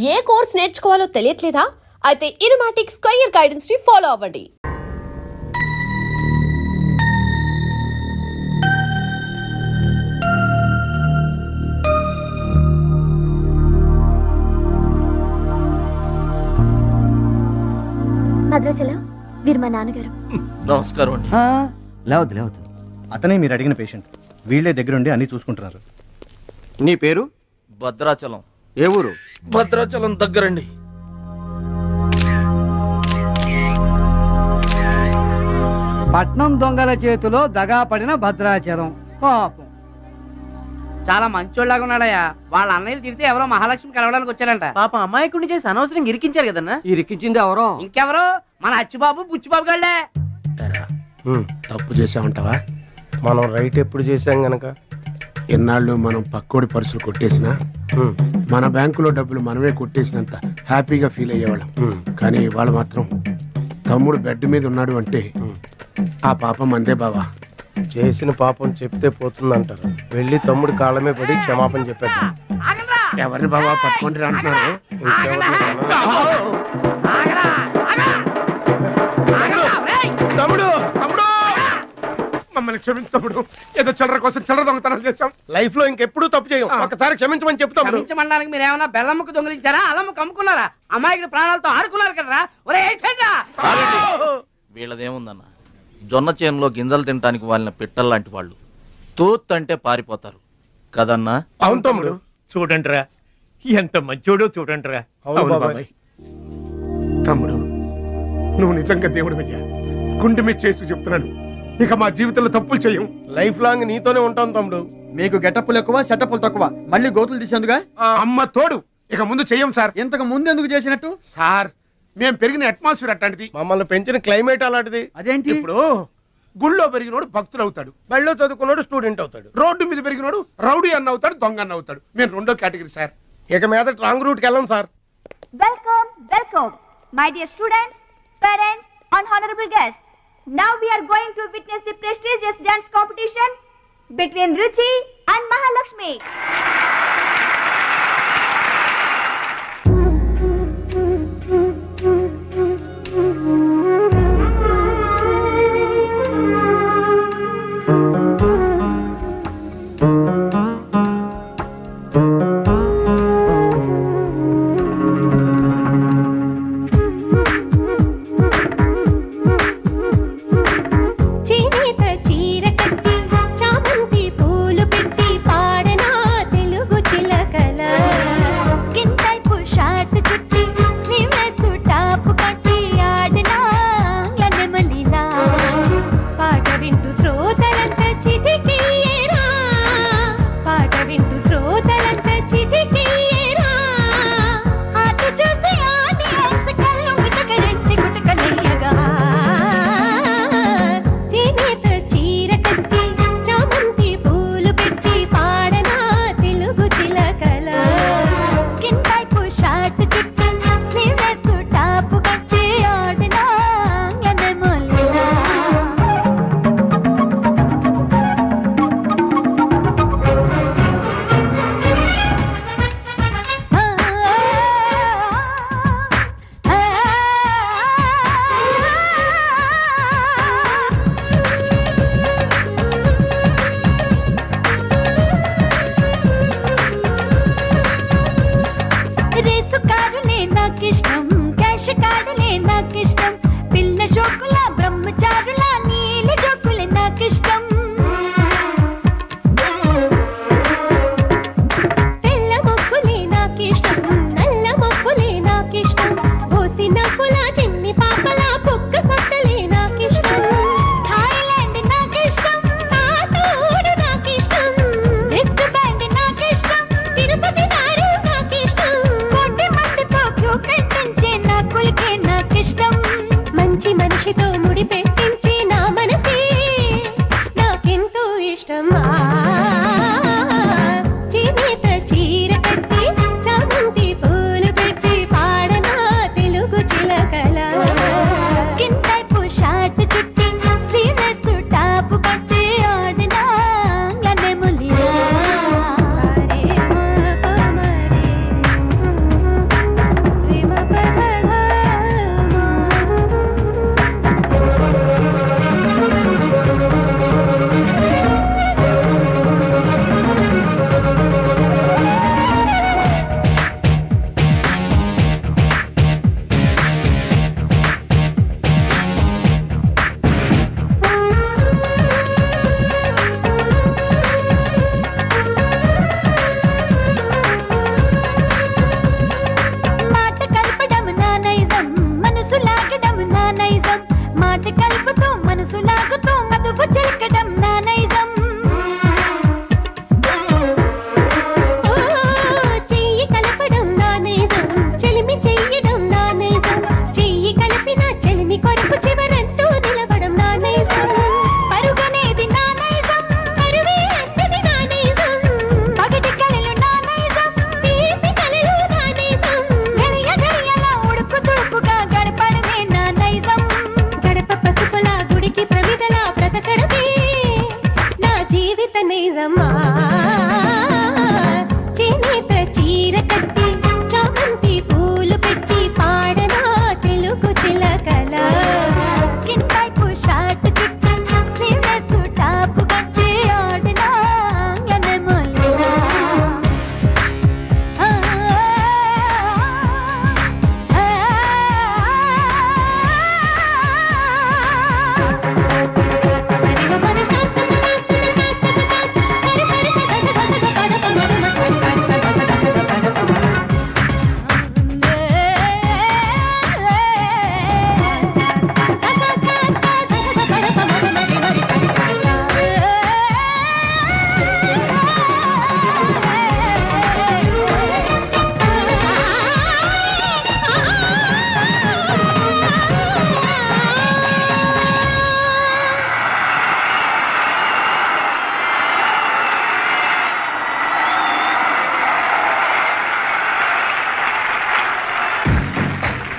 ఏ course నేర్చుకోవాలో తెలియట్లేదా? అయితే ఇనుమాటిక్స్ career guidance ని follow అవ్వండి. భద్రాచలం, వీరు మా నాన్నగారు. నమస్కారం అండి. లేవద్దు అతనే మీరు అడిగిన పేషెంట్. వీళ్ళే దగ్గరుండి అన్ని చూసుకుంటున్నారు. నీ పేరు? భద్రాచలం. ఏ ఊరు? భద్రాచలం దగ్గరండి. పట్నం దొంగల చేతిలో దగా పడిన భద్రాచలం. పాపం చాలా మంచోళ్ళగా ఉన్నాడయ్యా. వాళ్ళ అన్నయ్యలు తిడితే ఎవరో మహాలక్ష్మి కలవడానికి వచ్చారంట. పాపం అమాయకుడిని చేసి అనవసరం ఇరికించారు కదన్నా. ఇరికించింది ఎవరో? ఇంకెవరో మన అచ్చిబాబు బుచ్చిబాబు గళ్ళే. తప్పు చేసామంటావా? మనం రైట్ ఎప్పుడు చేసాం గనక ఎన్నాళ్ళు మనం పక్కోడి పర్సులు కొట్టేసినా మన బ్యాంకులో డబ్బులు మనమే కొట్టేసినంత హ్యాపీగా ఫీల్ అయ్యేవాళ్ళం. కానీ వాళ్ళు మాత్రం తమ్ముడు బెడ్ మీద ఉన్నాడు అంటే ఆ పాపం అందే బావా. చేసిన పాపం చెప్తే పోతుందంటారు. వెళ్ళి తమ్ముడి కాళ్ళమే పడి క్షమాపణ చెప్పాడు. ఎవరిని బావా పట్టుకుంటారు అంటున్నారు? తమ్ముడు మమ్మల్ని క్షమించు తమ్ముడు. ఏదో చిల్లర కోసం చిల్లర దొంగతనం చేశాం. లైఫ్ లో ఇంకెప్పుడు తప్పు చేయం. ఒకసారి క్షమించమని చెప్తాం. క్షమించమనడానికి మీరు ఏమన్నా బెల్లమ్మకు దొంగిలించారా, అల్లమ్మకు అమ్ముకున్నారా? అమాయకుడి ప్రాణాలతో ఆడుకున్నారు కదరా. ఒరే వీళ్ళదేముందన్న, జొన్న చేనులో గింజలు తినడానికి వాళ్ళ పిట్టల్లాంటి వాళ్ళు. తూత్ అంటే పారిపోతారు కదన్నా. అవును తమ్ముడు. చూడండిరా ఎంత మంచోడో చూడండిరా. అవును బాబాయ్. తమ్ముడు నువ్వు నిజంగా దేవుడు అయ్యా. గుండె మీద చేసి చెప్తున్నాను, ఇక మా జీవితంలో తప్పులు చెయ్యం. లైఫ్ లాంగ్ నీతోనే ఉంటాం తమ్ముడు. మీకు గెటప్పులు ఎక్కువ, సెటప్పులు తక్కువ. మళ్ళీ గోతులు తీసేందుగా అమ్మ తోడు. ఇక ముందు చెయ్యం సార్. ఇంతకు ముందు ఎందుకు చేసినట్టు? సార్ మేము పెరిగిన అట్మాస్ఫియర్ అట్లాంటిది. మమ్మల్ని పెంచిన క్లైమేట్ అలాంటిది. అదేంటి? ఇప్పుడు గుళ్ళో పెరిగినోడు భక్తుడు అవుతాడు, బడిలో చదువుకున్నాడు స్టూడెంట్ అవుతాడు, రోడ్డు మీద పెరిగినోడు రౌడీ అన్న అవుతాడు, దొంగ అన్న అవుతాడు. మేము రెండో కేటగిరీ సార్. ఇక మీద రాంగ్ రూట్ కి వెళ్ళాం sir. Welcome, welcome, my dear students, parents, and honorable guests. Now we are going to witness the prestigious dance competition between Ruchi and Mahalakshmi. ఇష్టం నిజమా చేనేత చీర కట్టి చామంతి పూలు పెట్టి పాడనా తెలుగు చిలకల స్కిన్ టైప్ షర్ట్ చుట్టి స్లీవ్లెస్ టాప్ కట్టి ఆడనా ఎనమొల్లనా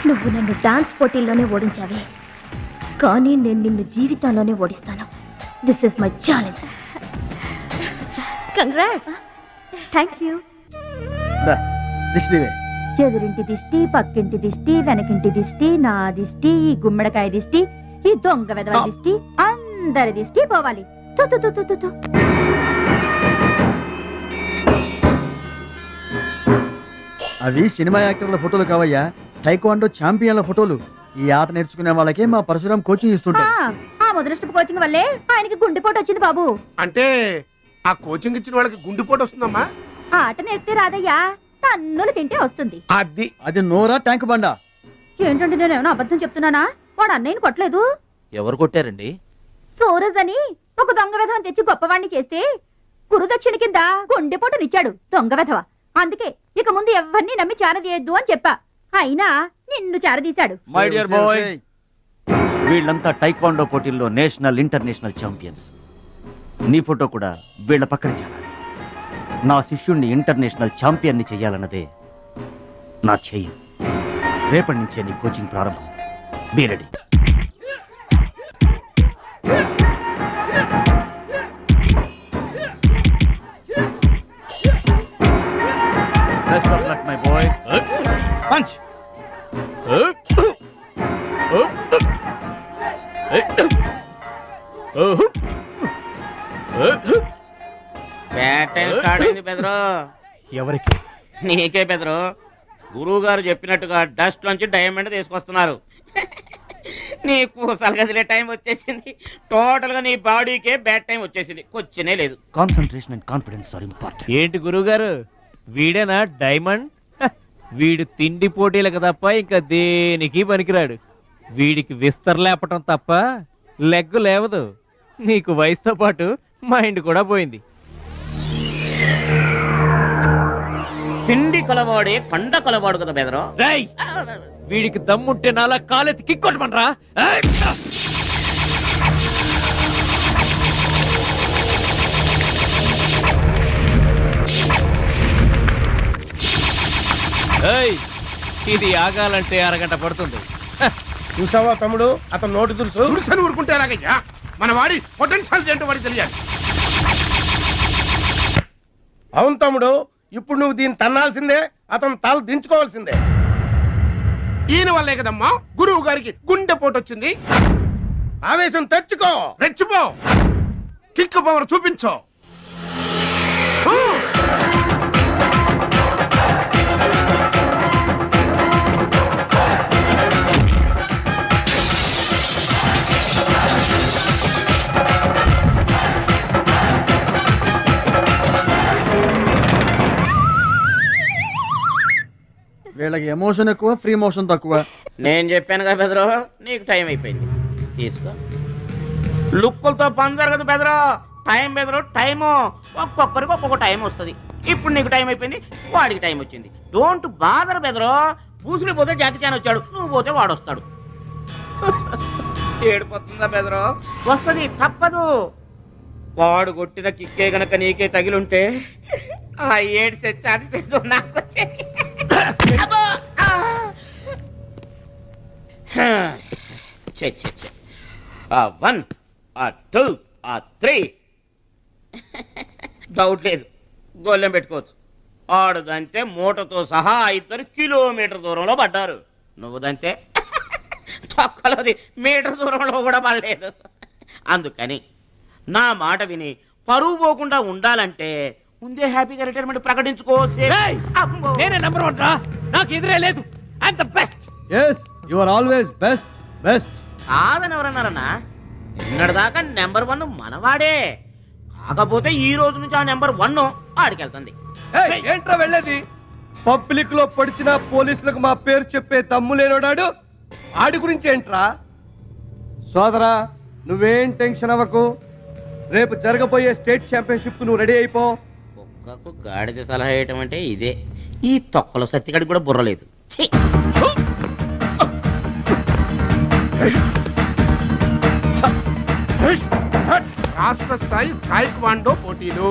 నువ్వు నన్ను డాన్స్ పోటీల్లోనే ఓడించావే, కానీ నేను నిన్ను జీవితంలోనే ఓడిస్తాను. This is my challenge. Congrats. Thank you. దిష్టివే ఎదురింటి దిష్టి, పక్కింటి దిష్టి, వెనకింటి దిష్టి, నా దిష్టి, ఈ గుమ్మడికాయ దిష్టి, ఈ దొంగ వెధవ దిష్టి, అందరి దిష్టి పోవాలి. తు తు తు తు తు తు. అవి సినిమా యాక్టర్ల ఫోటోలు కావయ్యా, టైక్వాండో ఛాంపియన్ల ఫోటోలు. ఈ ఆట నేర్చుకునే వాళ్ళకే మా పరశురాం కోచింగ్ ఇస్తుంటారు. ఆ ముదృష్టపు కోచింగ్ వల్లే ఆయనకి గుండెపోటు వచ్చింది బాబు. అంటే ఆ కోచింగ్ ఇచ్చిన వాళ్ళకి గుండెపోటు వస్తుందమ్మా? ఆ ఆట నేర్పితే రాదయ్యా, తన్నులు తింటే వస్తుంది. అది నోరా ట్యాంక్ బండా? ఏంటంటే నేను ఏమైనా అబద్ధం చెప్తున్నానా? వాడు అన్నయ్యని కొట్టలేదు. ఎవరు కొట్టారండి? సూరజ్ అని ఒక దొంగ వెధవం తెచ్చి గొప్పవాణ్ణి చేస్తే గురుదక్షిణ కింద గుండెపోటునిచ్చాడు దొంగ వెధవ. అందుకే ఇక ముందు ఎవరిని నమ్మి చారదీయద్దు అని చెప్పా. అయినా నిన్ను చారదీశాడు. మై డియర్ బాయ్, వీళ్ళంతా టైక్వాండో పోటీల్లో నేషనల్ ఇంటర్నేషనల్ ఛాంపియన్స్. నీ ఫోటో కూడా వీళ్ళ పక్కన చేరాలి. నా శిష్యుణ్ణి ఇంటర్నేషనల్ ఛాంపియన్ని చెయ్యాలన్నదే నా చెయ్యి. రేపటి నుంచే నీ కోచింగ్ ప్రారంభం. Be ready. Best of luck my boy. Punch. ఎవరికి? నీకే బెదరు. గురువు గారు చెప్పినట్టుగా డస్ట్ నుంచి డైమండ్ తీసుకొస్తున్నారు. నీకు సలగదిలే టైం వచ్చేసింది. టోటల్ గా నీ బాడీకే బ్యాడ్ టైం వచ్చేసింది. కొచ్చినే లేదు. Concentration and confidence are important. ఏంటి గురువు గారు, వీడేనా డైమండ్? వీడు తిండి పోటీలకు తప్ప ఇంకా దేనికి పనికిరాడు. వీడికి విస్తర లేపటం తప్ప లెగ్గు లేవదు. నీకు వయసుతో పాటు మైండ్ కూడా పోయింది. తిండి కలవాడే కండ కలవాడు కదా బెదరు. వీడికి దమ్ముంటే నాలా కాలెత్తి కిక్కొట్టమనరా? ఇది ఆగాలంటే అరగంట పడుతుంది. చూసావా తమ్ముడు, అతను నోటు దురుసని ఊరుకుంటే ఎలాగయ్యా? మన వాడి పొటెన్షియల్ ఏంటో వాడికి తెలియాలి. అవును తమ్ముడు, ఇప్పుడు నువ్వు దీన్ని తన్నాల్సిందే, అతను తల దించుకోవాల్సిందే. ఈయన వల్లే కదమ్మా గురువు గారికి గుండెపోటు వచ్చింది. ఆవేశం తెచ్చుకో, రెచ్చిపో, కిక్ పవర్ చూపించో. వీళ్ళకి ఎమోషన్ ఎక్కువ, ఫ్రీ మోషన్ తక్కువ. నేను చెప్పాను కదా బెదరు, నీకు టైం అయిపోయింది. తీసుకో. లుక్కులతో పని జరగదు బెదరు. టైం బెదరు, టైము. ఒక్కొక్కరికి ఒక్కొక్క టైం వస్తుంది. ఇప్పుడు నీకు టైం అయిపోయింది, వాడికి టైం వచ్చింది. డోంట్ బాదర్ బెదరు. పూసులు పోతే జాతి చాన్ వచ్చాడు, నువ్వు పోతే వాడు వస్తాడు. ఏడిపోతుందా బెదరు? వస్తుంది, తప్పదు. వాడు కొట్టిన కిక్కే గనక నీకే తగిలుంటే ఆ ఏడ్సే ఛాన్సెస్ నాకు వచ్చేది. వన్, 2, 3. డౌట్ లేదు, గోళ్ళెం పెట్టుకోవచ్చు. ఆడుదంతే మూటతో సహా 2 కిలోమీటర్ దూరంలో పడ్డారు. నువ్వుదంతే తొక్కలోది మీటర్ దూరంలో కూడా పడలేదు. అందుకని నా మాట విని పరువు పోకుండా ఉండాలంటే ముందే హ్యాపీగా రిటైర్మెంట్ ప్రకటించుకో. అమ్మో. నేనే నెంబర్ 1 రా, నాకు ఎదురే లేదు. I'm the best. Yes you are always best best. కాదని ఎవరన్నారన్నా? నిన్నటిదాకా నెంబర్ 1 మనవాడే. కాకపోతే ఈ రోజు నుంచి ఆ నెంబర్ 1 ఆడికెళ్తుంది. ఏంట్రా వెళ్ళేది? పబ్లిక్ లో పొడిచిన పోలీసులకు మా పేరు చెప్పే తమ్ము లేనోడాడు ఆడి గురించి ఏంట్రా? సోదరా, నువ్వేం టెన్షన్ అవ్వకు. రేపు జరగబోయే స్టేట్ ఛాంపియన్షిప్ నువ్వు రెడీ అయిపో. కుక్కకు గాడిద సలహా వేయటం అంటే ఇదే. ఈ తొక్కలో సత్తిగడికి కూడా బుర్రలేదు. ఛీ! రాష్ట్ర స్థాయి తాయిక్వాండో పోటీలు.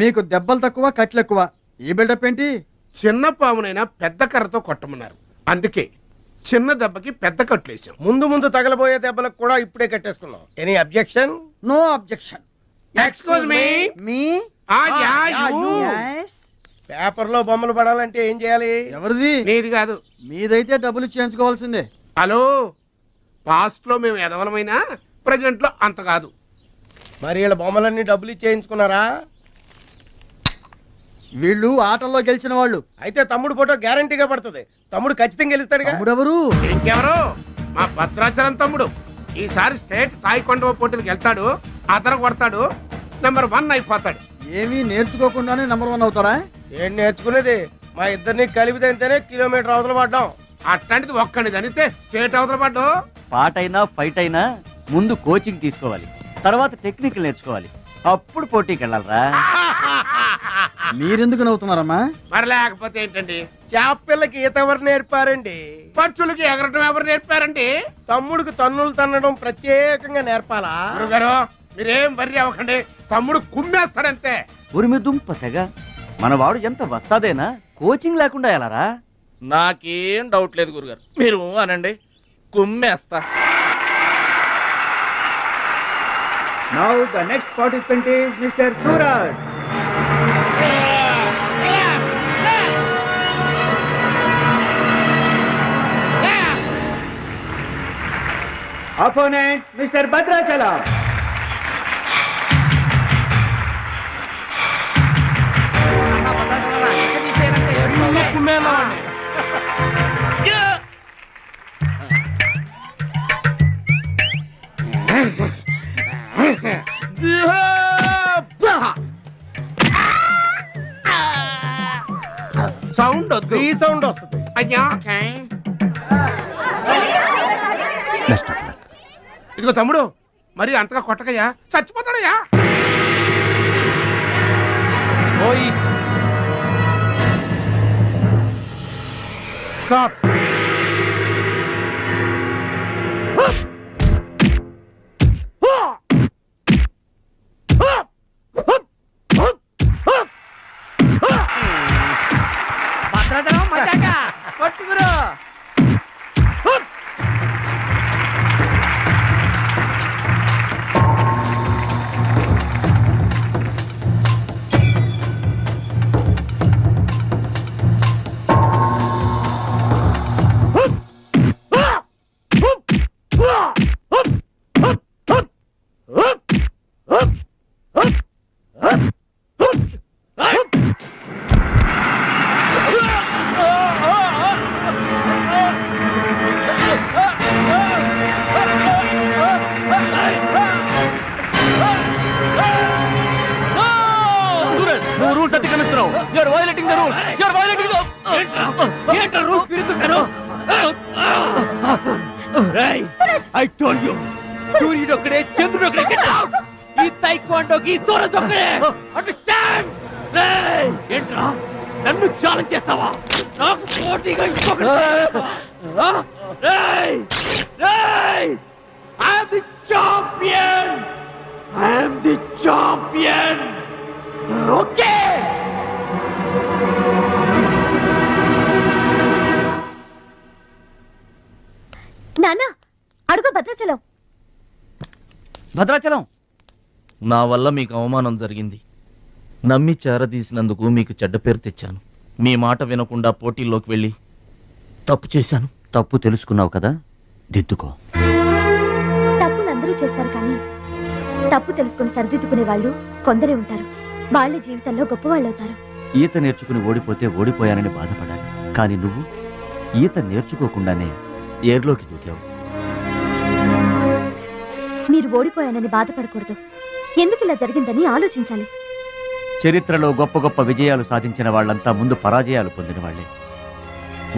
మీకు దెబ్బలు తక్కువ కట్లు ఎక్కువ. ఈ బిల్డప్ ఏంటి? చిన్న పామునైనా పెద్ద కర్రతో కొట్టమన్నారు, అందుకే చిన్న దెబ్బకి పెద్ద కట్లేసాం. ముందు ముందు తగలబోయే దెబ్బలకు కూడా ఇప్పుడే కట్టేసుకున్నాం. Any objection? No objection. Excuse me. మీ పేపర్ లో బొమ్మలు పడాలంటే ఏం చేయాలి? ఎవరిది? నీది కాదు. మీదైతే డబ్బులు చేయించుకోవాల్సిందే. హలో, పాస్ట్ లో మేము ఎదవలమైనా ప్రజెంట్ లో అంత కాదు. మరి వీళ్ళ బొమ్మలన్నీ డబ్బులు ఇచ్చేయించుకున్నారా? వీళ్ళు ఆటల్లో గెలిచిన వాళ్ళు. అయితే తమ్ముడు ఫోటో గ్యారంటీగా పడుతుంది. తమ్ముడు ఖచ్చితంగా గెలుస్తాడుగా. తమ్ముడెవరు? ఇంకెవరు? మా భద్రాచలం తమ్ముడు. ఈసారి స్టేట్ తాయికొండ పోటీలకు వెళ్తాడు, అతను కొడతాడు, నెంబర్ 1 అయిపోతాడు. ఏమీ నేర్చుకోకుండానే నెంబర్ 1 అవుతాడా? ఏం నేర్చుకునేది? మా ఇద్దరిని కలిపితేనే కిలోమీటర్ అవతల పడ్డాం. అట్లాంటిది ఒక్కడిది అనితే స్టేట్ అవతల పడ్డు. పాటైనా ఫైట్ అయినా ముందు కోచింగ్ తీసుకోవాలి, తర్వాత టెక్నిక్ నేర్చుకోవాలి, అప్పుడు పోటీకి వెళ్ళాలరా. మీరెందుకు నవ్వుతున్నారమ్మా? మరి లేకపోతే ఏంటండి? చేపపిల్లకి ఈత ఎవరు నేర్పారండి? పక్షులకి ఎగరటం ఎవరు నేర్పారండి? తమ్ముడికి తన్నులు తన్నడం ప్రత్యేకంగా నేర్పాలా? గురుగారు, మీరేం వర్రీ అవ్వకండి, తమ్ముడు కుమ్మేస్తాడంతే. ఉరిమి దుంప తెగ మనవాడు ఎంత వస్తాదేనా, కోచింగ్ లేకుండా ఎలారా? నాకేం డౌట్ లేదు గురుగారు, మీరు అనండి, కుమ్మేస్తా. Now the next participant is Mr. Suraj. Opponent Mr. Bhadrachalam. Sound వద్దు, ఈ సౌండ్ వస్తుంది. అయ్యా ఇదిగో తమ్ముడు, మరి అంతగా కొట్టకయ్యా, చచ్చిపోతాడయ్యా. స్టాప్. I told you, సూర్యుడు ఒకడే, చంద్రుడు ఒకడే. Get out! ఈ తైక్వాండోకి సూరజ్ ఒకడే. Understand? ఏంట్రా నన్ను ఛాలెంజ్ చేస్తావా? నాకు పోటీగా ఇంకొకటి. I am the champion. I am the champion. Okay. నాన్న, అడుగు భద్రాచలం. భద్రాచలం నా వల్ల మీకు అవమానం జరిగింది. నమ్మి చేరదీసినందుకు మీకు చెడ్డ పేరు తెచ్చాను. మీ మాట వినకుండా పోటీల్లోకి వెళ్ళి తప్పు చేశాను. తప్పు తెలుసుకున్నావు కదా, దిద్దుకో. తప్పులు అందరూ చేస్తారు కానీ తప్పు తెలుసుకుని సరిదిద్దుకునే వాళ్ళు కొందరే ఉంటారు. వాళ్ళ జీవితంలో గొప్పవాళ్ళు అవుతారు. ఈత నేర్చుకుని ఓడిపోతే ఓడిపోయానని బాధపడాలి, కానీ నువ్వు ఈత నేర్చుకోకుండానే ఏర్లోకి దూకావు. మీరు ఓడిపోయానని బాధపడకూడదు. ఎందుకు ఇలా జరిగిందని ఆలోచించాలి. చరిత్రలో గొప్ప గొప్ప విజయాలు సాధించిన వాళ్ళంతా ముందు పరాజయాలు పొందిన వాళ్లే.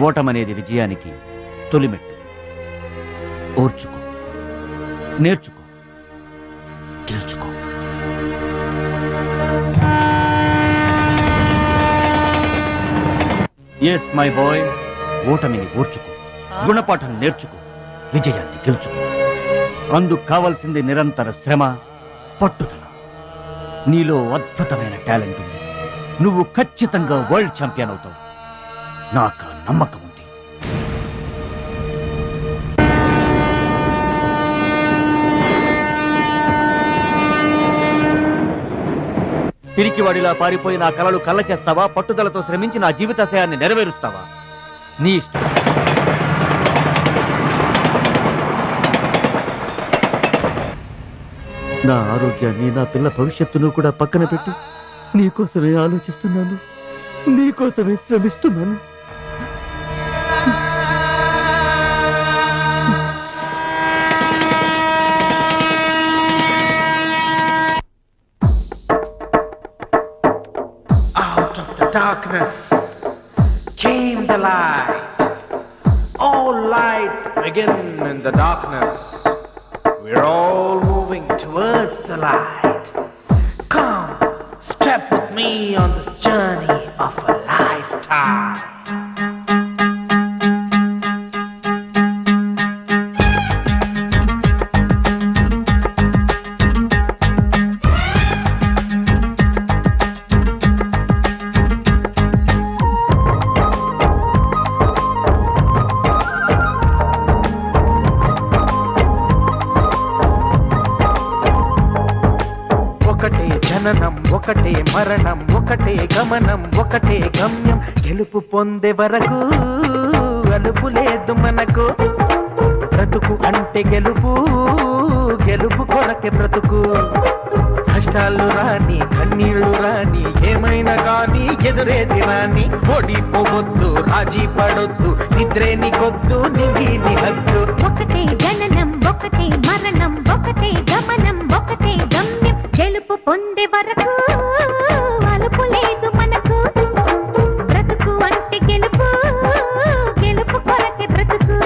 ఓటమనేది విజయానికి తొలిమెట్టు. ఓర్చుకో, నేర్చుకో, గెలుచుకో. ఎస్ మై బాయ్, ఓటమిని ఓర్చుకో, గుణపాఠం నేర్చుకో, విజయాన్ని గెలుచుకో. అందుకు కావాల్సింది నిరంతర శ్రమ, పట్టుదల. నీలో అద్భుతమైన టాలెంట్ ఉంది. నువ్వు ఖచ్చితంగా వరల్డ్ ఛాంపియన్ అవుతావు. నాకు ఆ నమ్మకం ఉంది. పిరికివాడిలా పారిపోయి నా కలలు కళ్ళ చేస్తావా? పట్టుదలతో శ్రమించి నా జీవితాశయాన్ని నెరవేరుస్తావా? నీ ఇష్టం. నా ఆరోగ్యాన్ని, నా పిల్ల భవిష్యత్తును కూడా పక్కన పెట్టి నీకోసమే ఆలోచిస్తున్నాను, నీకోసమే శ్రమిస్తున్నాను. Out of the darkness came the light. All lights begin in the darkness. We're all moving towards the light. Come, step with me on this journey of a lifetime. ఒకటే జననం, ఒకటే మరణం, ఒకటే గమనం, ఒకటే గమ్యం. గెలుపు పొందే వరకు అలుపు లేదు మనకు. బ్రతుకు అంటే గెలుపు, గెలుపు కొరకే బ్రతుకు. కష్టాలు రాని, కన్నీళ్లు రాని, ఏమైనా కానీ ఎదురేది రాని. ఓడిపోవద్దు, రాజీ పడొద్దు, నిద్రే నీకొద్దు, నింగి హద్దు. ఒకటే జననం, ఒకటే మరణం, ఒకటే గమనం, ఒకటే గమ్యం. గెలుపు పొందే వరకు అలుపు లేదు మనకు. బ్రతుకు అంటే గెలుపు, గెలుపు కొరకే బ్రతుకు.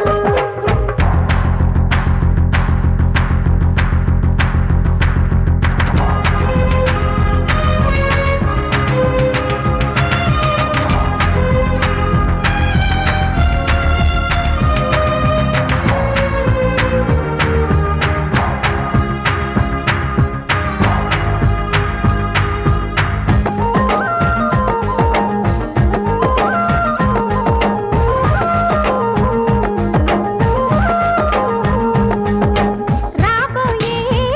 రాబోయే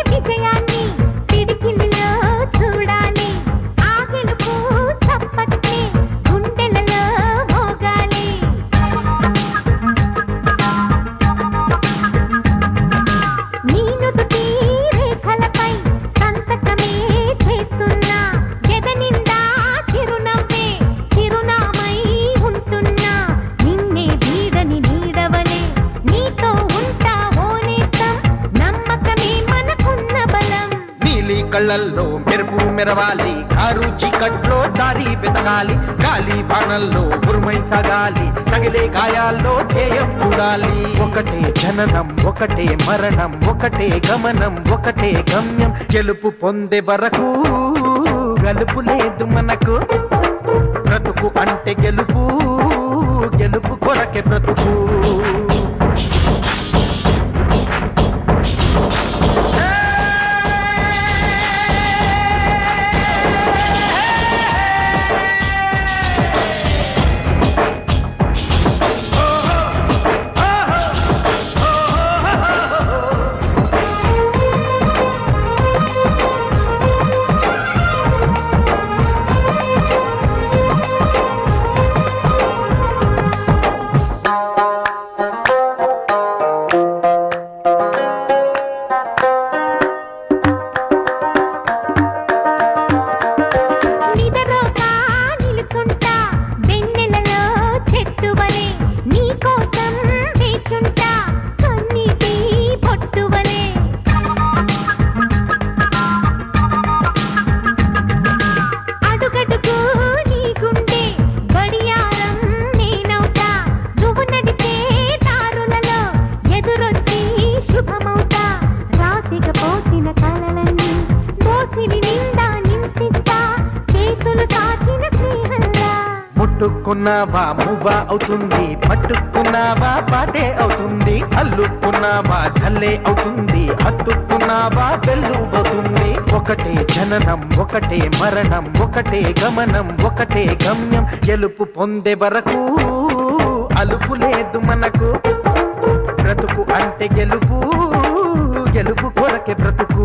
విజయాన్ని పిడికిలిలో చూడాలి. ఆ గెలుపు చప్పట్లే గుండెలలో మోగాలి. నీ నుదుటి రేఖలపై సంతకమే చేస్తున్నా. ఎద నిండా చిరునవ్వే చిరునామై ఉంటున్నా. నిన్నే వీడని నీడవలే నీతో ఉంటా ఓనేస్తం. నమ్మకమే మనకున్న బలం. నీలి కళ్ళల్లో మెరుపు మెరవాలి, కారు చీకట్లో దారి వెతకాలి. గాలి బాణల్లో ఉరుమై సాగాలి, తగిలే గాయాల్లో ధ్యేయం చూడాలి. ఒకటే జననం, ఒకటే మరణం, ఒకటే గమనం, ఒకటే గమ్యం. గెలుపు పొందే వరకు గలుపు లేదు మనకు. బ్రతుకు అంటే గెలుపు, గెలుపు కొరకే బ్రతుకు. పట్టుకున్నావా మువ్వా అవుతుంది, పట్టుకున్నావా పాటే అవుతుంది, అల్లుకున్నావా జల్లే అవుతుంది, హత్తుకున్నావా వెల్లుబోతుంది. ఒకటే జననం ఒకటే మరణం ఒకటే గమనం ఒకటే గమ్యం, గెలుపు పొందే వరకు అలుపు లేదు మనకు. బ్రతుకు అంటే గెలుపు, గెలుపు కొరకే బ్రతుకు.